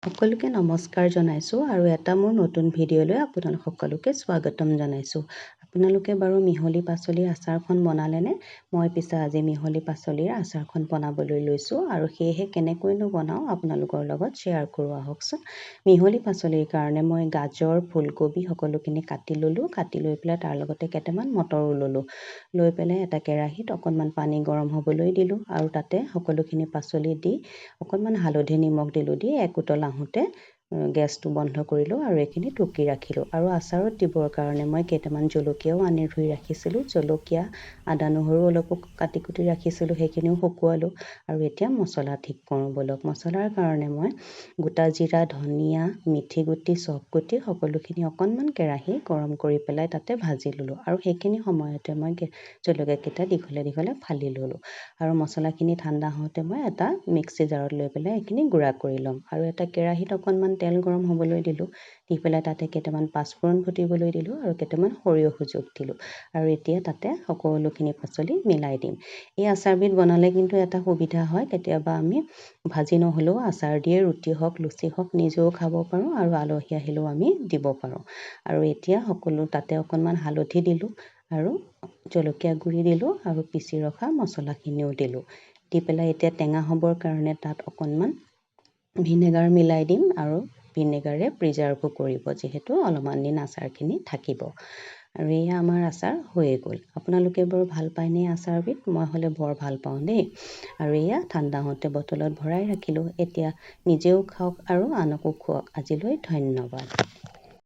সকলোকে নমস্কাৰ জনাইছোঁ আৰু এটা মোৰ নতুন ভিডিঅ'লৈ আপোনালোক সকলোকে স্বাগতম জনাইছোঁ। আপোনালোকে বাৰু মিহলি পাচলিৰ আচাৰখন বনালেনে? মই পিছে আজি মিহলি পাচলিৰ আচাৰখন বনাবলৈ লৈছোঁ আৰু সেয়েহে কেনেকৈনো বনাওঁ আপোনালোকৰ লগত শ্বেয়াৰ কৰোঁ আহকচোন। মিহলি পাচলিৰ কাৰণে মই গাজৰ, ফুলকবি সকলোখিনি কাটি ল'লোঁ। কাটি লৈ পেলাই তাৰ লগতে কেইটামান মটৰো ল'লোঁ। লৈ পেলাই এটা কেৰাহীত অকণমান পানী গৰম হ'বলৈ দিলোঁ আৰু তাতে সকলোখিনি পাচলি দি অকণমান হালধি নিমখ দিলোঁ। দি এক উতল আহোঁতে গেছটো বন্ধ কৰিলোঁ আৰু এইখিনি টুকি ৰাখিলোঁ। আৰু আচাৰত দিবৰ কাৰণে মই কেইটামান জলকীয়াও আনি ধুই ৰাখিছিলোঁ। জলকীয়া, আদা নহৰু অলপো কাটি কুটি ৰাখিছিলোঁ, সেইখিনিও শুকুৱালোঁ। আৰু এতিয়া মছলা ঠিক কৰোঁ ব'লক। মছলাৰ কাৰণে মই গোটা জিৰা, ধনিয়া, মিঠি গুটি, চফ গুটি সকলোখিনি অকণমান কেৰাহী গৰম কৰি পেলাই তাতে ভাজি ল'লোঁ। আৰু সেইখিনি সময়তে মই জলকীয়াকেইটা দীঘলে দীঘলে ফালি ল'লোঁ। আৰু মছলাখিনি ঠাণ্ডা হওঁতে মই এটা মিক্সি জাৰত লৈ পেলাই এইখিনি গুড়া কৰি ল'ম। আৰু এটা কেৰাহীত অকণমান তেল গৰম হ'বলৈ দিলোঁ। দি পেলাই তাতে কেইটামান পাঁচফোৰণ ফুটিবলৈ দিলোঁ আৰু কেইটামান সৰিয়হ যোগ দিলোঁ। আৰু এতিয়া তাতে সকলোখিনি পাচলি মিলাই দিম। এই আচাৰবিধ বনালে কিন্তু এটা সুবিধা হয়, কেতিয়াবা আমি ভাজি নহ'লেও আচাৰ দিয়ে ৰুটি হওক, লুচি হওক নিজেও খাব পাৰোঁ আৰু আলহী আহিলেও আমি দিব পাৰোঁ। আৰু এতিয়া সকলো তাতে অকণমান হালধি দিলোঁ আৰু জলকীয়া গুড়ি দিলোঁ আৰু পিচি ৰখা মছলাখিনিও দিলোঁ। দি পেলাই এতিয়া টেঙা হ'বৰ কাৰণে তাত অকণমান ভিনেগাৰ মিলাই দিম আৰু ভিনেগাৰে প্ৰিজাৰ্ভো কৰিব, যিহেতু অলপমান দিন আচাৰখিনি থাকিব। আৰু এয়া আমাৰ আচাৰ হৈয়ে গ'ল। আপোনালোকে বাৰু ভাল পায়নে আচাৰবিধ? মই হ'লে বৰ ভাল পাওঁ দেই। আৰু এয়া ঠাণ্ডা হওঁতে বটলত ভৰাই ৰাখিলোঁ। এতিয়া নিজেও খাওক আৰু আনকো খুৱাওক। আজিলৈ ধন্যবাদ।